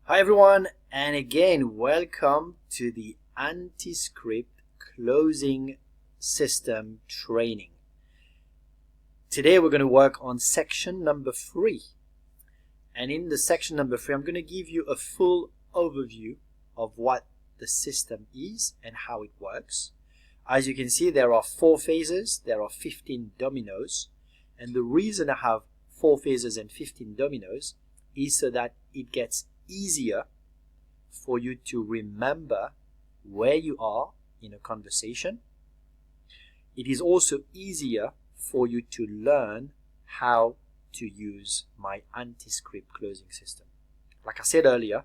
Hi everyone, and again welcome to the anti-script closing system training. Today we're going to work on section number 3, and in the section number 3 I'm going to give you a full overview of what the system is and how it works. As you can see, there are 4 phases, there are 15 dominoes, and the reason I have 4 phases and 15 dominoes is so that it gets easier for you to remember where you are in a conversation. It is also easier for you to learn how to use my anti-script closing system. Like I said earlier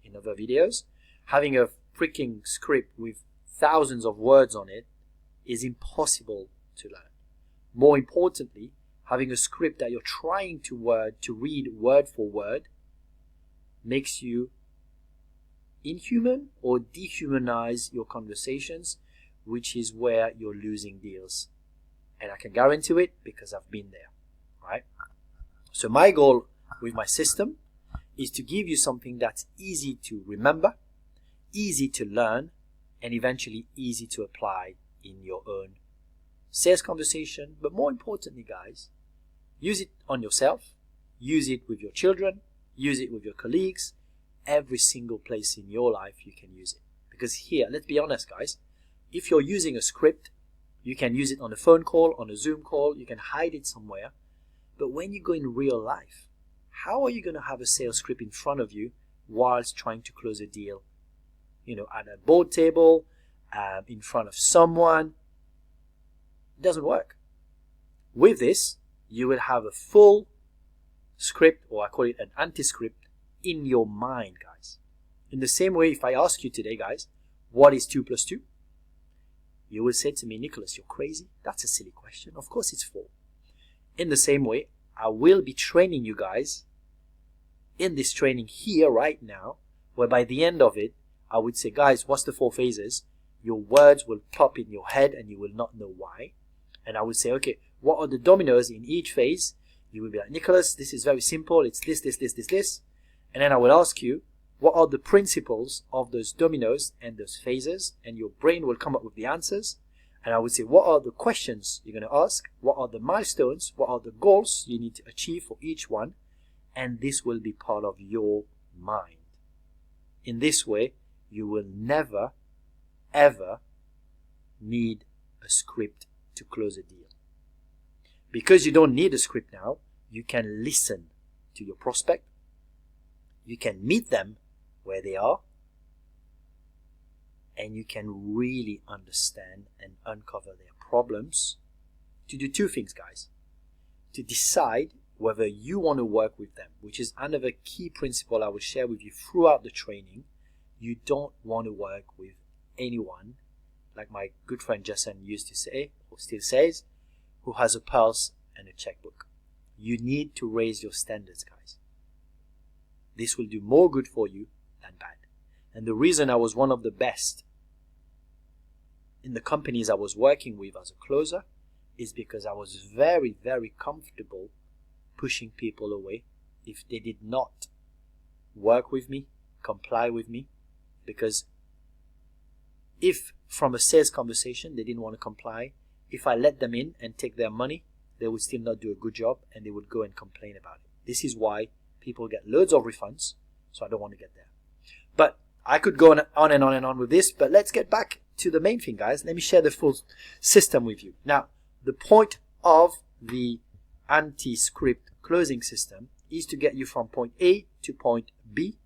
in other videos, having a freaking script with thousands of words on it is impossible to learn. More importantly, having a script that you're trying to read word for word makes you inhuman or dehumanize your conversations, which is where you're losing deals. And I can guarantee it because I've been there, right? So my goal with my system is to give you something that's easy to remember, easy to learn, and eventually easy to apply in your own sales conversation. But more importantly, guys, use it on yourself, use it with your children, use it with your colleagues. Every single place in your life you can use it. Because here, let's be honest, guys, if you're using a script, you can use it on a phone call, on a Zoom call, you can hide it somewhere. But when you go in real life, how are you going to have a sales script in front of you whilst trying to close a deal? At a board table, in front of someone. It doesn't work. With this, you will have a full script, or I call it an anti-script, in your mind, guys. In the same way, if I ask you today, guys, what is 2 plus 2? You will say to me, Nicholas, you're crazy. That's a silly question. Of course it's 4. In the same way, I will be training you guys in this training here right now, where by the end of it, I would say, guys, what's the 4 phases? Your words will pop in your head and you will not know why. And I would say, okay, what are the dominoes in each phase? You will be like, Nicholas, this is very simple. It's this, this, this, this, this. And then I will ask you, what are the principles of those dominoes and those phases? And your brain will come up with the answers. And I would say, what are the questions you're going to ask? What are the milestones? What are the goals you need to achieve for each one? And this will be part of your mind. In this way, you will never, ever need a script to close a deal. Because you don't need a script now, you can listen to your prospect. You can meet them where they are, and you can really understand and uncover their problems to do 2 things, guys. To decide whether you want to work with them, which is another key principle I will share with you throughout the training. You don't want to work with anyone, like my good friend Jason used to say, or still says, who has a pulse and a checkbook. You need to raise your standards, guys. This will do more good for you than bad. And the reason I was one of the best in the companies I was working with as a closer is because I was very, very comfortable pushing people away if they did not work with me, comply with me. Because if from a sales conversation they didn't want to comply, if I let them in and take their money, they would still not do a good job and they would go and complain about it. This is why people get loads of refunds, so I don't want to get there. But I could go on and on and on with this, but let's get back to the main thing, guys. Let me share the full system with you. Now, the point of the anti-script closing system is to get you from point A to point B,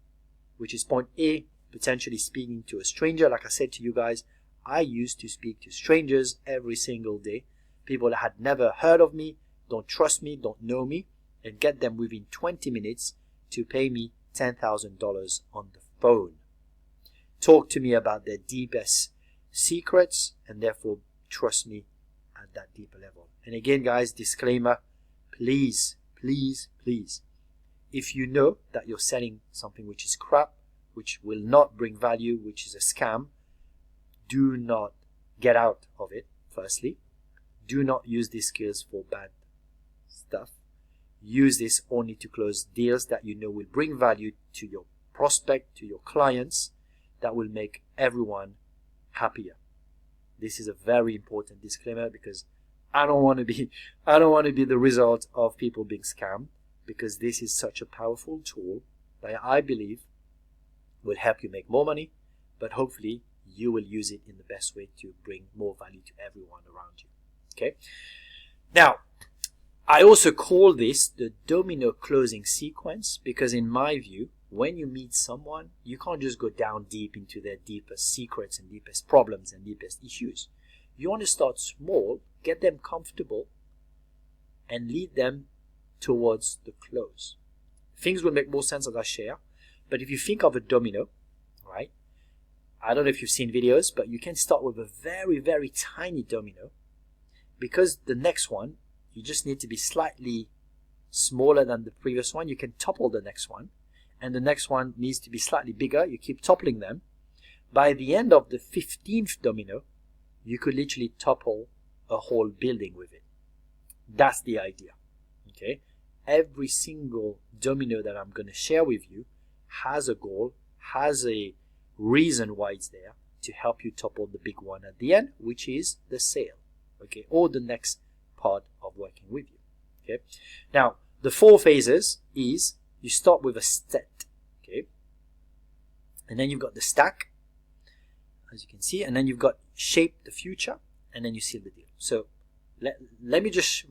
which is point A, potentially speaking to a stranger. Like I said to you guys, I used to speak to strangers every single day. People that had never heard of me, don't trust me, don't know me, and get them within 20 minutes to pay me $10,000 on the phone. Talk to me about their deepest secrets and therefore trust me at that deeper level. And again, guys, disclaimer, please, please, please, if you know that you're selling something which is crap, which will not bring value, which is a scam, do not get out of it, firstly. Do not use these skills for bad stuff. Use this only to close deals that you know will bring value to your prospect, to your clients, that will make everyone happier. This is a very important disclaimer because I don't want to be the result of people being scammed, because this is such a powerful tool that I believe will help you make more money, but hopefully you will use it in the best way to bring more value to everyone around you. Okay. Now, I also call this the domino closing sequence because in my view, when you meet someone, you can't just go down deep into their deepest secrets and deepest problems and deepest issues. You want to start small, get them comfortable, and lead them towards the close. Things will make more sense as I share, but if you think of a domino, right? I don't know if you've seen videos, but you can start with a very, very tiny domino, because the next one, you just need to be slightly smaller than the previous one. You can topple the next one, and the next one needs to be slightly bigger. You keep toppling them. By the end of the 15th domino, you could literally topple a whole building with it. That's the idea. Okay? Every single domino that I'm going to share with you has a goal, has a reason why it's there, to help you topple the big one at the end, which is the sale. Okay? Or the next part of working with you. Okay? Now, the 4 phases is you start with a set. Okay? And then you've got the stack, as you can see, and then you've got shape the future, and then you seal the deal. So let me just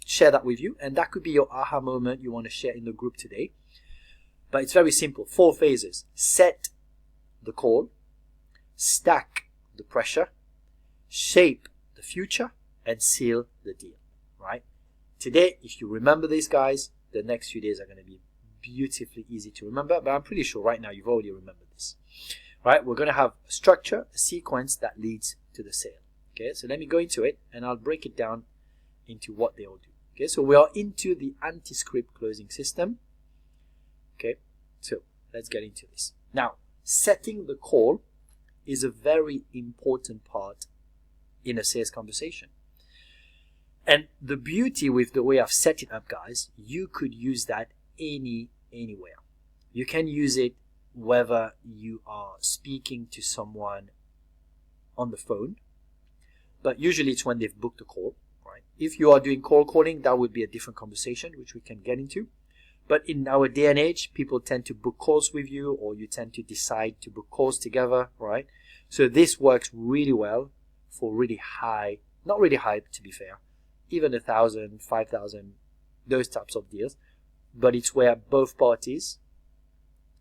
share that with you, and that could be your aha moment you want to share in the group today. But it's very simple. 4 phases: set the call, stack the pressure, shape the future, and seal the deal. Right? Today, if you remember these guys, the next few days are going to be beautifully easy to remember, but I'm pretty sure right now you've already remembered this. Right? We're going to have a structure, a sequence that leads to the sale. Okay, so let me go into it and I'll break it down into what they all do. Okay, so we are into the anti-script closing system. Okay, so let's get into this. Now, setting the call is a very important part in a sales conversation. And the beauty with the way I've set it up, guys, you could use that anywhere. You can use it whether you are speaking to someone on the phone, but usually it's when they've booked a call, right? If you are doing cold calling, that would be a different conversation, which we can get into. But in our day and age, people tend to book calls with you, or you tend to decide to book calls together, right? So this works really well for really high, not really high to be fair, even 1,000, 5,000, those types of deals. But it's where both parties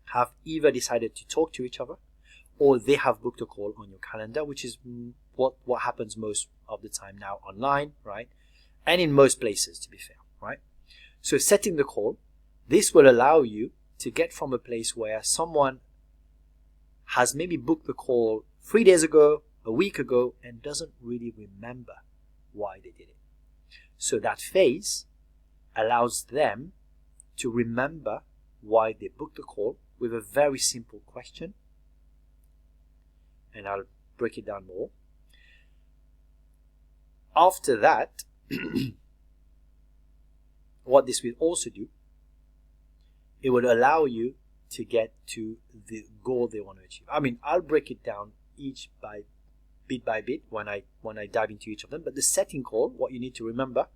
have either decided to talk to each other, or they have booked a call on your calendar, which is what happens most of the time now online, right? And in most places, to be fair, right? So setting the call, this will allow you to get from a place where someone has maybe booked the call 3 days ago, a week ago, and doesn't really remember why they did it. So that phase allows them to remember why they booked the call with a very simple question. And I'll break it down more. After that, what this will also do, it will allow you to get to the goal they want to achieve. I mean, I'll break it down bit by bit when I dive into each of them. But the setting call, what you need to remember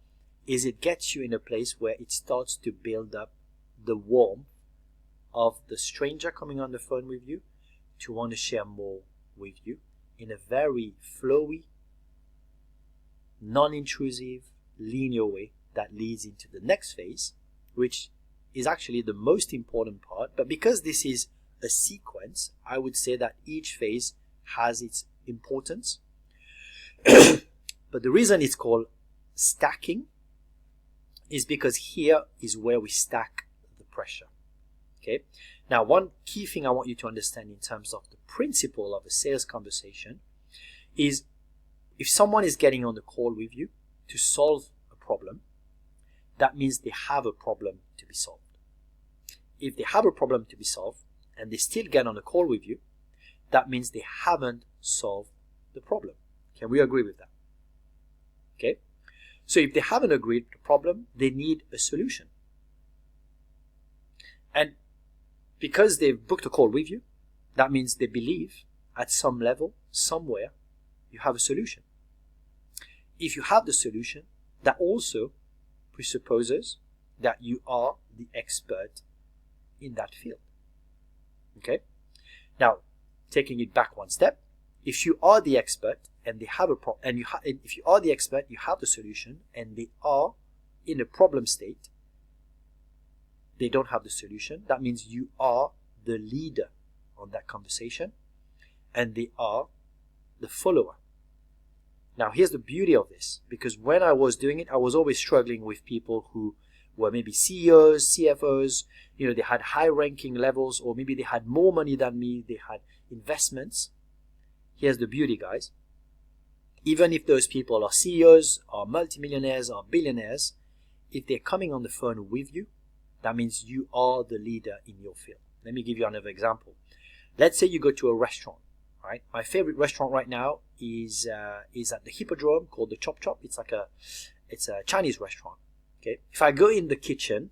is it gets you in a place where it starts to build up the warmth of the stranger coming on the phone with you to want to share more with you in a very flowy, non-intrusive, linear way that leads into the next phase, which is actually the most important part. But because this is a sequence, I would say that each phase has its importance. But the reason it's called stacking is because here is where we stack the pressure. Okay. Now, one key thing I want you to understand in terms of the principle of a sales conversation is if someone is getting on the call with you to solve a problem, that means they have a problem to be solved. If they have a problem to be solved and they still get on a call with you, that means they haven't solved the problem. Can we agree with that? Okay. So if they haven't agreed the problem, they need a solution. And because they've booked a call with you, that means they believe at some level, somewhere, you have a solution. If you have the solution, that also presupposes that you are the expert in that field. Okay? Now, taking it back one step, if you are the expert and they have a problem, and if you are the expert, you have the solution, and they are in a problem state, they don't have the solution, that means you are the leader on that conversation, and they are the follower. Now, here's the beauty of this, because when I was doing it, I was always struggling with people who were maybe CEOs, CFOs, they had high ranking levels, or maybe they had more money than me, they had investments. Here's the beauty, guys. Even if those people are CEOs, are multimillionaires, or billionaires, if they're coming on the phone with you, that means you are the leader in your field. Let me give you another example. Let's say you go to a restaurant, right? My favorite restaurant right now is at the Hippodrome, called the Chop Chop. It's a Chinese restaurant. Okay. If I go in the kitchen,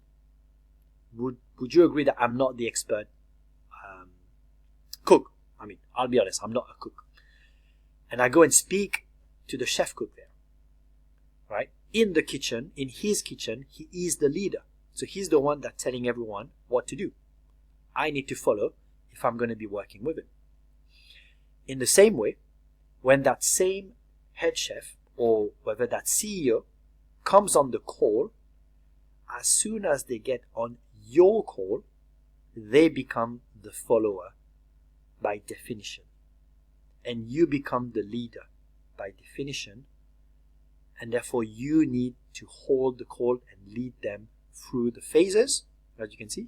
would you agree that I'm not the expert cook? I mean, I'll be honest, I'm not a cook. And I go and speak to the chef cook there, right? In the kitchen, in his kitchen, he is the leader. So he's the one that's telling everyone what to do. I need to follow if I'm going to be working with him. In the same way, when that same head chef, or whether that CEO, comes on the call, as soon as they get on your call, they become the follower by definition. And you become the leader by definition. And therefore you need to hold the call and lead them through the phases. As you can see,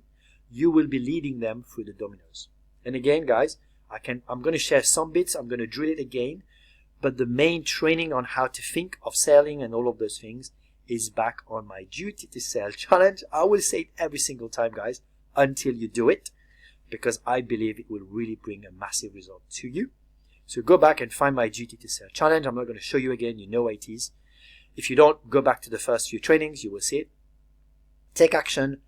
you will be leading them through the dominoes. And again, guys, I'm going to share some bits, I'm going to drill it again, but the main training on how to think of selling and all of those things is back on my Duty to Sell challenge. I will say it every single time, guys, until you do it, because I believe it will really bring a massive result to you. So go back and find my Duty to Sell challenge. I'm not going to show you again, you know what it is. If you don't, go back to the first few trainings, you will see it. Take action,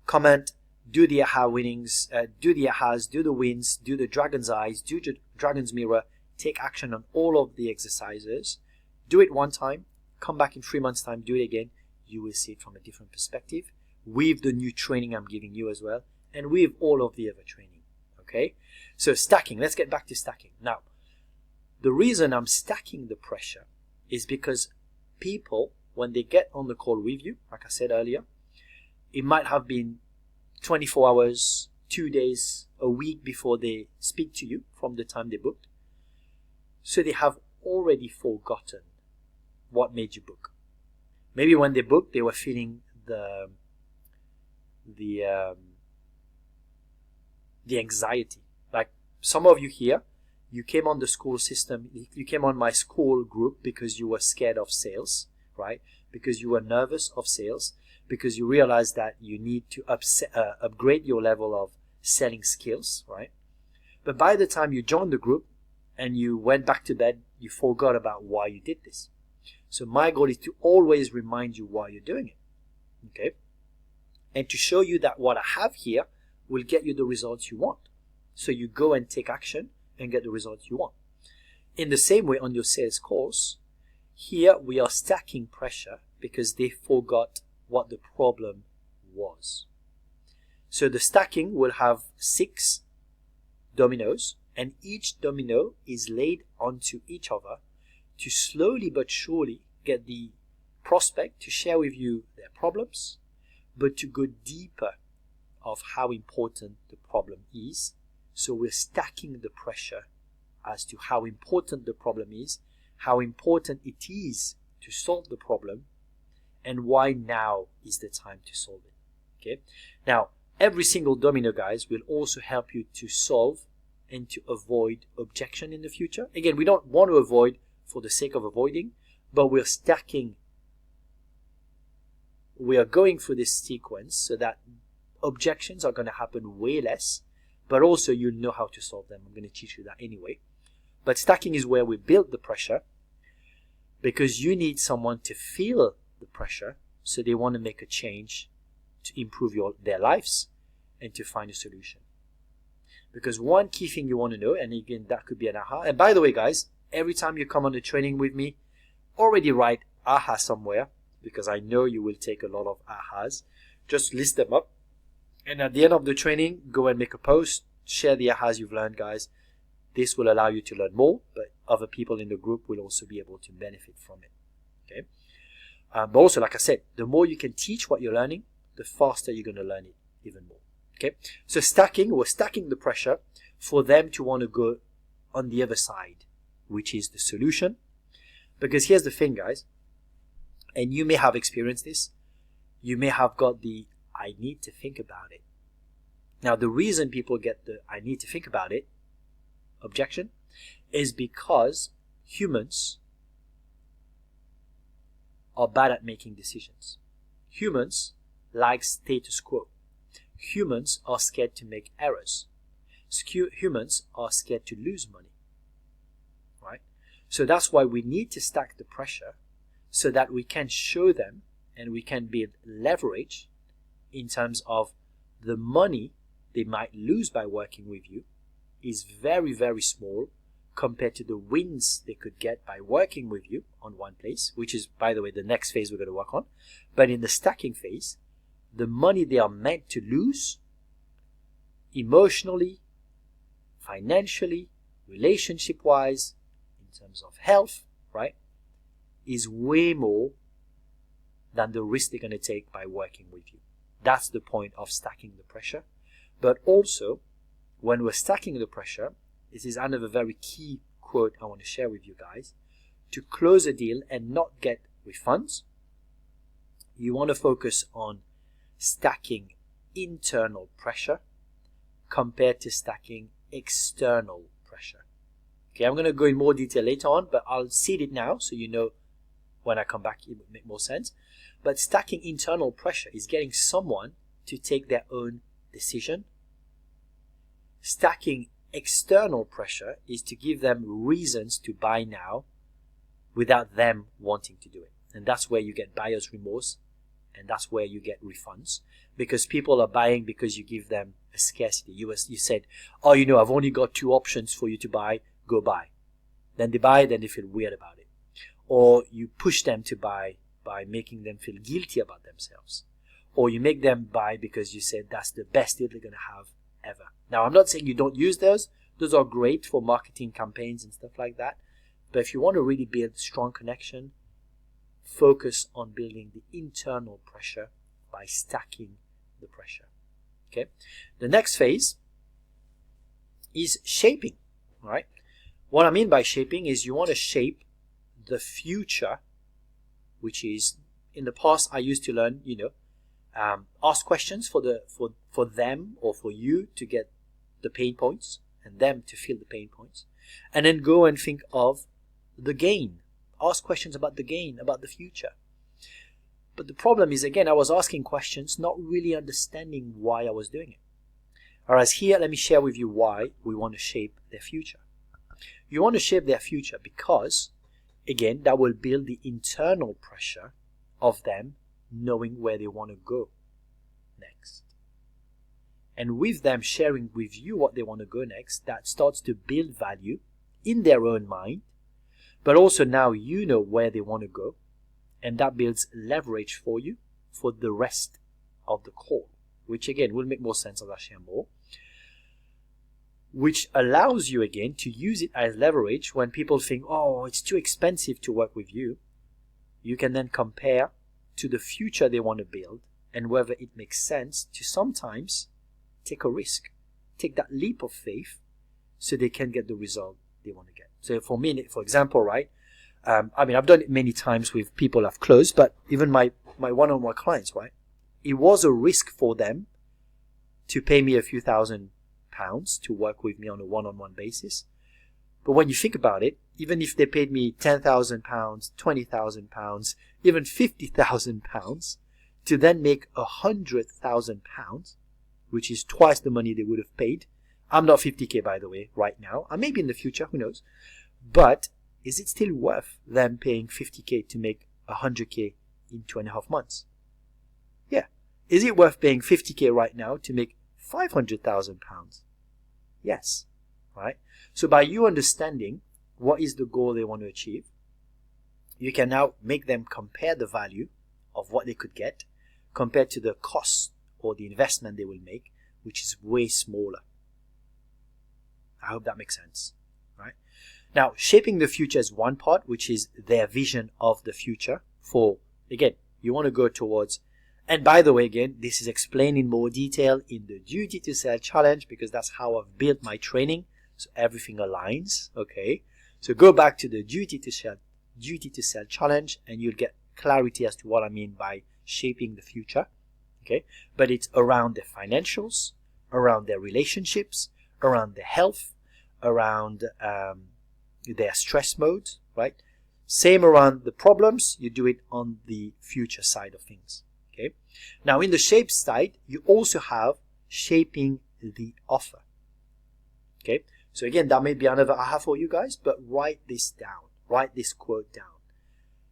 comment, do the aha winnings, do the ahas, do the wins, do the dragon's eyes, do the dragon's mirror. Take action on all of the exercises. Do it one time, come back in 3 months' time, do it again. You will see it from a different perspective with the new training I'm giving you as well, and with all of the other training. Okay? So stacking, let's get back to stacking. Now, the reason I'm stacking the pressure is because people, when they get on the call with you, like I said earlier, it might have been 24 hours, 2 days, a week before they speak to you from the time they booked. So they have already forgotten what made you book. Maybe when they booked, they were feeling the anxiety. Like some of you here, you came on the school system, you came on my school group because you were scared of sales, right? Because you were nervous of sales, because you realized that you need to upgrade your level of selling skills, right? But by the time you joined the group and you went back to bed, you forgot about why you did this. So my goal is to always remind you why you're doing it, okay? And to show you that what I have here will get you the results you want. So you go and take action and get the results you want. In the same way on your sales course, here we are stacking pressure because they forgot what the problem was. So the stacking will have 6 dominoes, and each domino is laid onto each other to slowly but surely get the prospect to share with you their problems, but to go deeper of how important the problem is. So we're stacking the pressure as to how important the problem is, how important it is to solve the problem, and why now is the time to solve it. Okay. Now, every single domino, guys, will also help you to solve and to avoid objection in the future. Again, we don't want to avoid for the sake of avoiding, but we're stacking. We are going through this sequence so that objections are going to happen way less, but also you'll know how to solve them. I'm going to teach you that anyway. But stacking is where we build the pressure, because you need someone to feel the pressure, so they want to make a change to improve their lives and to find a solution. Because one key thing you want to know, and again, that could be an aha. And by the way, guys, every time you come on the training with me, already write aha somewhere, because I know you will take a lot of ahas. Just list them up. And at the end of the training, go and make a post, share the ahas you've learned, guys. This will allow you to learn more, but other people in the group will also be able to benefit from it. Okay. But also, like I said, the more you can teach what you're learning, the faster you're going to learn it even more. Okay. So we're stacking the pressure for them to want to go on the other side, which is the solution. Because here's the thing, guys, and you may have experienced this. You may have got the I need to think about it. Now, the reason people get the I need to think about it objection is because humans are bad at making decisions. Humans like status quo. Humans are scared to make errors. Humans are scared to lose money. Right? So that's why we need to stack the pressure so that we can show them and we can build leverage in terms of the money they might lose by working with you is very, very small compared to the wins they could get by working with you on one place, which is, by the way, the next phase we're going to work on. But in the stacking phase, the money they are meant to lose emotionally, financially, relationship-wise, in terms of health, right, is way more than the risk they're going to take by working with you. That's the point of stacking the pressure. But also, when we're stacking the pressure, this is another very key quote I want to share with you guys. To close a deal and not get refunds, you want to focus on stacking internal pressure compared to stacking external pressure. Okay, I'm going to go in more detail later on, but I'll seed it now so you know when I come back it will make more sense. But stacking internal pressure is getting someone to take their own decision. Stacking external pressure is to give them reasons to buy now without them wanting to do it. And that's where you get buyer's remorse, and that's where you get refunds, because people are buying because you give them a scarcity. You said, oh, I've only got 2 options for you to buy, go buy. Then they buy, then they feel weird about it. Or you push them to buy by making them feel guilty about themselves. Or you make them buy because you said that's the best deal they're going to have ever. Now, I'm not saying you don't use those. Those are great for marketing campaigns and stuff like that. But if you want to really build strong connection, focus on building the internal pressure by stacking the pressure. Okay. The next phase is shaping, right? What I mean by shaping is you want to shape the future, which is, in the past I used to learn, ask questions for them or for you to get the pain points and them to feel the pain points, and then go and think of the gain. Ask questions about the gain, about the future. But the problem is, again, I was asking questions, not really understanding why I was doing it. Whereas here, let me share with you why we want to shape their future. You want to shape their future because, again, that will build the internal pressure of them knowing where they want to go next. And with them sharing with you what they want to go next, that starts to build value in their own mind, but also now you know where they want to go, and that builds leverage for you for the rest of the call, which again will make more sense as I share more, which allows you again to use it as leverage when people think, oh, it's too expensive to work with you. You can then compare to the future they want to build and whether it makes sense to sometimes take a risk, take that leap of faith so they can get the result they want to get. So for me, for example, right, I've done it many times with people I've closed, but even my one-on-one clients, right, it was a risk for them to pay me a few £1,000s to work with me on a one-on-one basis. But when you think about it, even if they paid me £10,000, £20,000, even £50,000 to then make £100,000, which is twice the money they would have paid. I'm not 50k, by the way, right now. I may be in the future, who knows? But is it still worth them paying 50k to make 100k in 2.5 months? Yeah. Is it worth paying 50k right now to make £500,000? Yes, right? So by you understanding what is the goal they want to achieve, you can now make them compare the value of what they could get compared to the cost or the investment they will make, which is way smaller. I hope that makes sense, right? Now, shaping the future is one part, which is their vision of the future for, again, you want to go towards, and by the way, again, this is explained in more detail in the Duty to Sell challenge, because that's how I've built my training, so everything aligns, okay? So go back to the Duty to Sell challenge and you'll get clarity as to what I mean by shaping the future, okay? But it's around their financials, around their relationships, around their health, around their stress mode, right? Same around the problems, you do it on the future side of things, okay? Now in the shape side, you also have shaping the offer, okay? So again, that may be another aha for you guys, but write this down, write this quote down.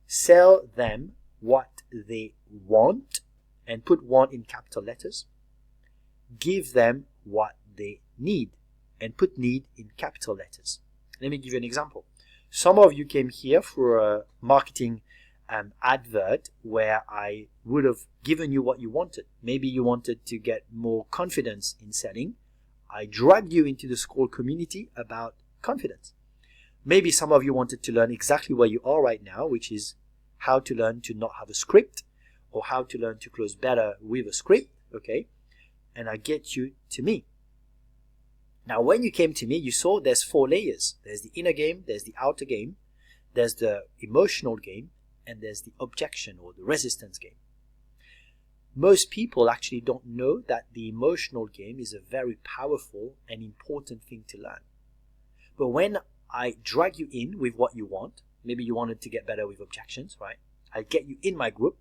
Sell them what they want, and put want in capital letters. Give them what they need, and put need in capital letters. Let me give you an example. Some of you came here for a marketing advert where I would have given you what you wanted. Maybe you wanted to get more confidence in selling. I dragged you into the Skoll community about confidence. Maybe some of you wanted to learn exactly where you are right now, which is how to learn to not have a script, or how to learn to close better with a script, okay? And I get you to me. Now, when you came to me, you saw there's 4 layers. There's the inner game, there's the outer game, there's the emotional game, and there's the objection or the resistance game. Most people actually don't know that the emotional game is a very powerful and important thing to learn. But when I drag you in with what you want, maybe you wanted to get better with objections, right? I get you in my group.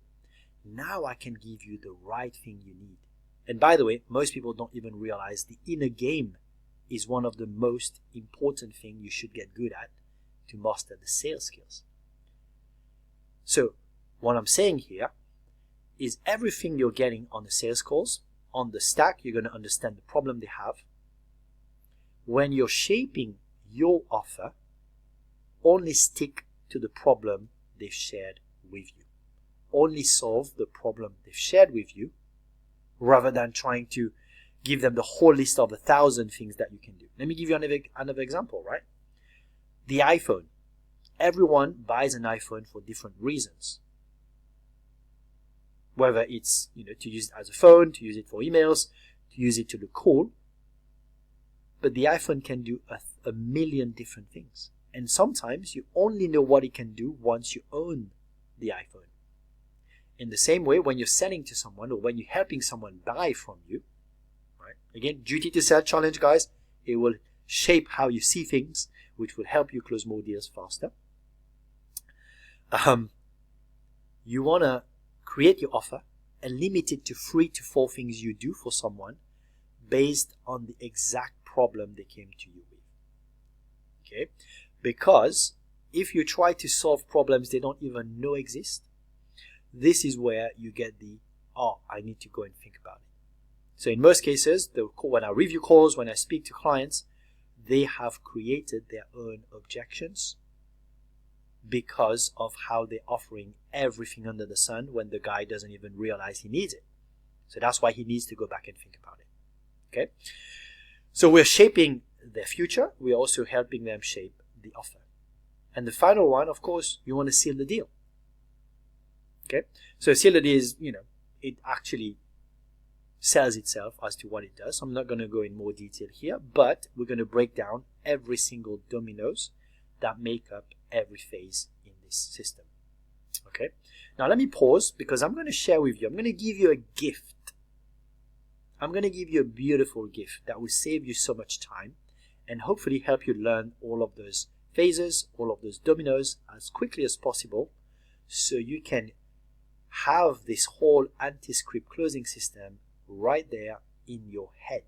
Now I can give you the right thing you need. And by the way, most people don't even realize the inner game is one of the most important things you should get good at to master the sales skills. So what I'm saying here is everything you're getting on the sales calls, on the stack, you're going to understand the problem they have. When you're shaping your offer, only stick to the problem they've shared with you. Only solve the problem they've shared with you, rather than trying to give them the whole list of 1,000 things that you can do. Let me give you another example, right? The iPhone. Everyone buys an iPhone for different reasons. Whether it's to use it as a phone, to use it for emails, to use it to look cool. But the iPhone can do a million different things. And sometimes you only know what it can do once you own the iPhone. In the same way, when you're selling to someone or when you're helping someone buy from you, right? Again, Duty to Sell challenge, guys. It will shape how you see things, which will help you close more deals faster. You want to create your offer and limit it to 3 to 4 things you do for someone based on the exact problem they came to you with. Okay? Because if you try to solve problems they don't even know exist, this is where you get I need to go and think about it. So in most cases, when I review calls, when I speak to clients, they have created their own objections because of how they're offering everything under the sun when the guy doesn't even realize he needs it. So that's why he needs to go back and think about it. Okay? So we're shaping their future. We're also helping them shape the offer. And the final one, of course, you want to seal the deal. Okay? So seal the deal is, it actually sells itself as to what it does. I'm not going to go in more detail here, but we're going to break down every single dominoes that make up every phase in this system. Okay? Now let me pause because I'm going to share with you, I'm going to give you a gift. I'm going to give you a beautiful gift that will save you so much time and hopefully help you learn all of those phases, all of those dominoes as quickly as possible so you can have this whole anti-script closing system right there in your head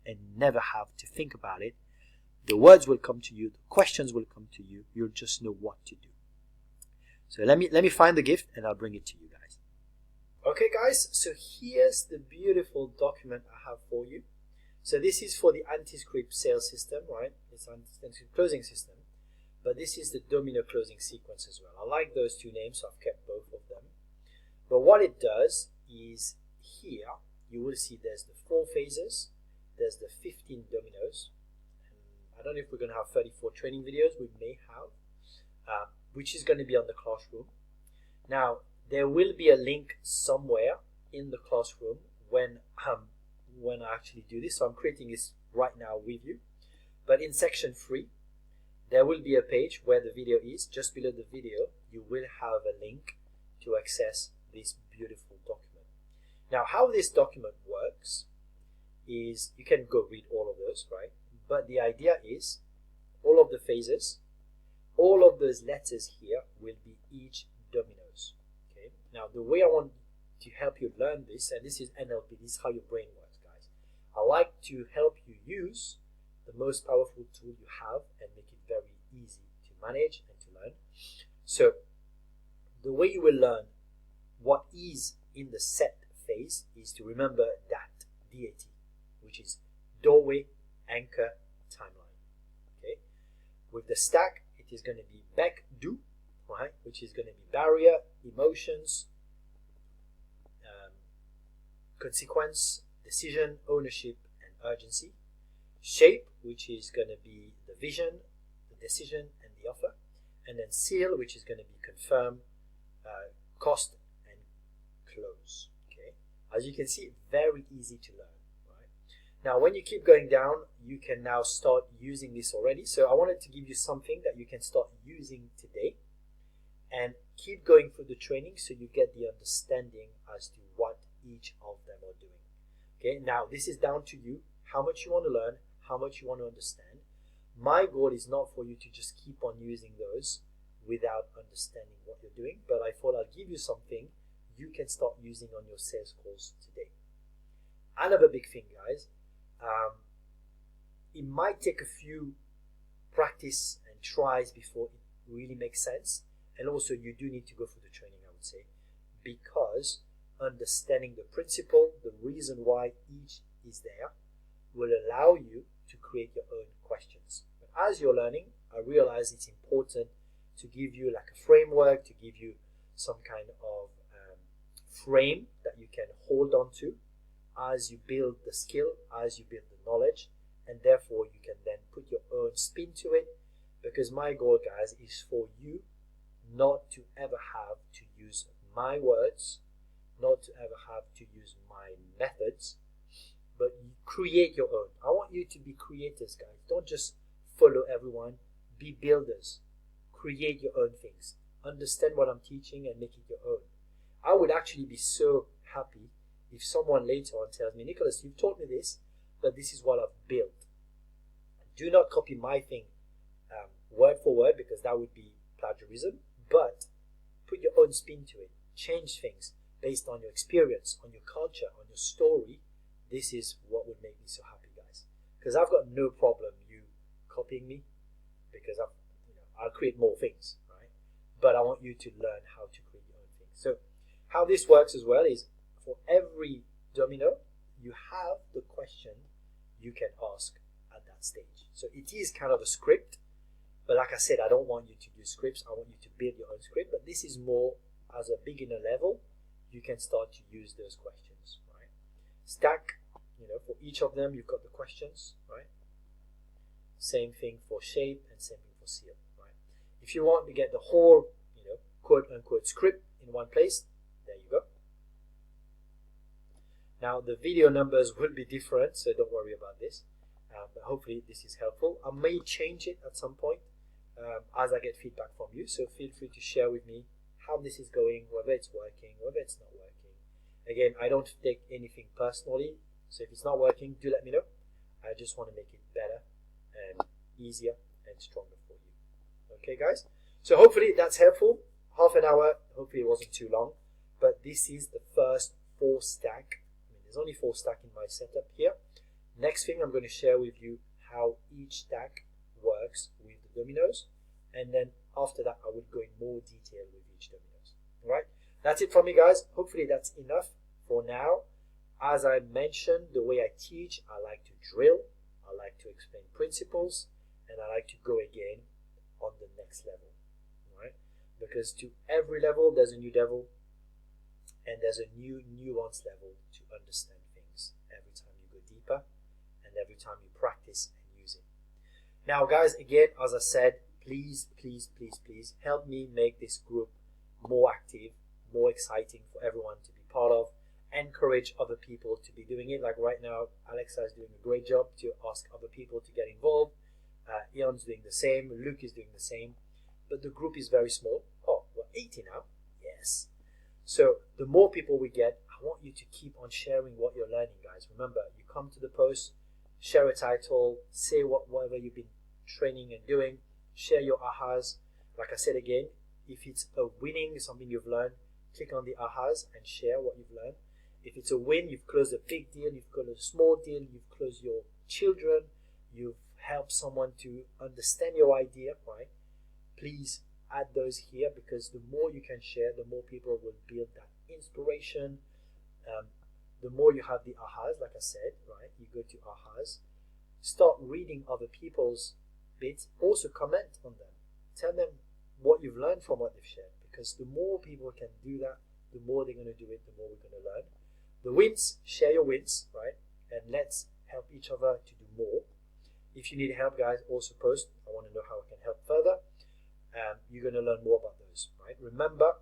and never have to think about it. The words will come to you, the questions will come to you, you'll just know what to do. So let me find the gift and I'll bring it to you guys. Okay guys, so here's the beautiful document I have for you. So this is for the anti-script sales system, right? It's anti-script closing system, but this is the domino closing sequence as well. I like those two names, so I've kept both of them. But what it does is here you will see there's the 4 phases, there's the 15 dominoes. And I don't know if we're going to have 34 training videos. We may have, which is going to be on the classroom. Now there will be a link somewhere in the classroom when I actually do this. So I'm creating this right now with you. But in section 3, there will be a page where the video is. Just below the video, you will have a link to access this beautiful document. Now, how this document works is you can go read all of those, right? But the idea is all of the phases, all of those letters here will be each dominoes. Okay. Now, the way I want to help you learn this, and this is NLP, this is how your brain works, guys. I like to help you use the most powerful tool you have and make it very easy to manage and to learn. So the way you will learn what is in the set phase is to remember DAT, DAT, which is doorway, anchor, timeline. Okay. With the stack, it is going to be back, do, right, which is going to be barrier, emotions, consequence, decision, ownership, and urgency. Shape, which is going to be the vision, the decision, and the offer. And then seal, which is going to be confirm, cost, and close. Okay. As you can see, very easy to learn. Right. Now, when you keep going down, you can now start using this already. So I wanted to give you something that you can start using today, and keep going through the training so you get the understanding as to what each of them are doing. Okay. Now, this is down to you. How much you want to learn, how much you want to understand. My goal is not for you to just keep on using those without understanding what you're doing, but I thought I'll give you something you can start using on your sales calls today. Another big thing, guys, it might take a few practice and tries before it really makes sense, and also you do need to go through the training, I would say, because understanding the principle, the reason why each is there, will allow you to create your own questions. But as you're learning, I realize it's important to give you like a framework, to give you some kind of frame that you can hold on to as you build the skill, as you build the knowledge, and therefore you can then put your own spin to it, because my goal, guys, is for you not to ever have to use my words, not to ever have to use my methods, but you create your own. I want you to be creators, guys. Don't just follow everyone. Be builders. Create your own things. Understand what I'm teaching and make it your own. I would actually be so happy if someone later on tells me, Nicholas, you've taught me this, but this is what I've built. Do not copy my thing word for word, because that would be plagiarism, but put your own spin to it. Change things based on your experience, on your culture, on your story. This is what would make me so happy, guys, because I've got no problem you copying me, because I'll create more things, right? But I want you to learn how to create your own things. So how this works as well is for every domino, you have the question you can ask at that stage. So it is kind of a script, but like I said, I don't want you to do scripts. I want you to build your own script, but this is more as a beginner level. You can start to use those questions, right? Stack, for each of them, you've got the questions, right? Same thing for shape and same thing for seal, right? If you want to get the whole, quote unquote script in one place, there you go. Now the video numbers will be different, so don't worry about this. But hopefully this is helpful. I may change it at some point as I get feedback from you. So feel free to share with me how this is going, whether it's working, whether it's not working. Again, I don't take anything personally. So if it's not working, do let me know. I just want to make it better and easier and stronger for you. Okay, guys? So hopefully that's helpful. Half an hour, hopefully it wasn't too long. But this is the first 4 stack. There's only 4 stack in my setup here. Next thing, I'm going to share with you how each stack works with the dominoes. And then after that, I will go in more detail with each dominoes. All right? That's it from me, guys. Hopefully that's enough for now. As I mentioned, the way I teach, I like to drill, I like to explain principles, and I like to go again on the next level, right? Because to every level there's a new devil, and there's a new nuanced level to understand things every time you go deeper and every time you practice and use it. Now guys, again, as I said, please help me make this group more active, more exciting for everyone to be part of. Encourage other people to be doing it. Like right now, Alexa is doing a great job to ask other people to get involved. Ian's doing the same, Luke is doing the same, but the group is very small. Oh, we're 80 now. Yes. So the more people we get, I want you to keep on sharing what you're learning, guys. Remember, you come to the post, share a title, say whatever you've been training and doing, share your ahas. Like I said again, if it's a winning, something you've learned, click on the ahas and share what you've learned. If it's a win, you've closed a big deal, you've closed a small deal, you've closed your children, you've helped someone to understand your idea, right? Please add those here, because the more you can share, the more people will build that inspiration. The more you have the ahas, like I said, right? You go to ahas, start reading other people's bits, also comment on them. Tell them what you've learned from what they've shared, because the more people can do that, the more they're going to do it, the more we're going to learn. The wins, share your wins, right? And let's help each other to do more. If you need help, guys, also post. I want to know how I can help further. You're going to learn more about those, right? Remember,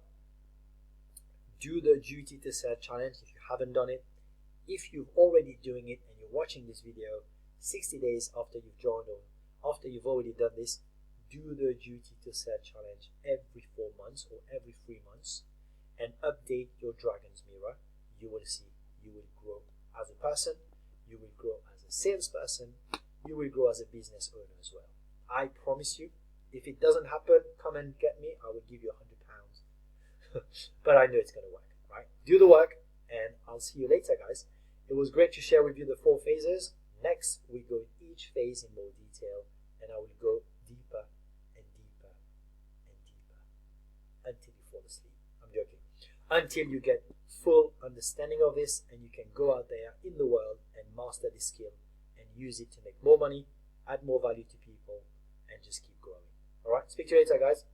do the Duty to Sell challenge if you haven't done it. If you're already doing it and you're watching this video 60 days after you've joined or after you've already done this, do the Duty to Sell challenge every 4 months or every 3 months and update your Dragon's Mirror. You will see, you will grow as a person, you will grow as a salesperson, you will grow as a business owner as well. I promise you, if it doesn't happen, come and get me, I will give you £100. But I know it's going to work, right? Do the work, and I'll see you later, guys. It was great to share with you the 4 phases. Next, we go each phase in more detail, and I will go deeper and deeper and deeper until you fall asleep. I'm joking. Until you get full understanding of this and you can go out there in the world and master this skill and use it to make more money, add more value to people, and just keep growing. All right, speak to you later, guys.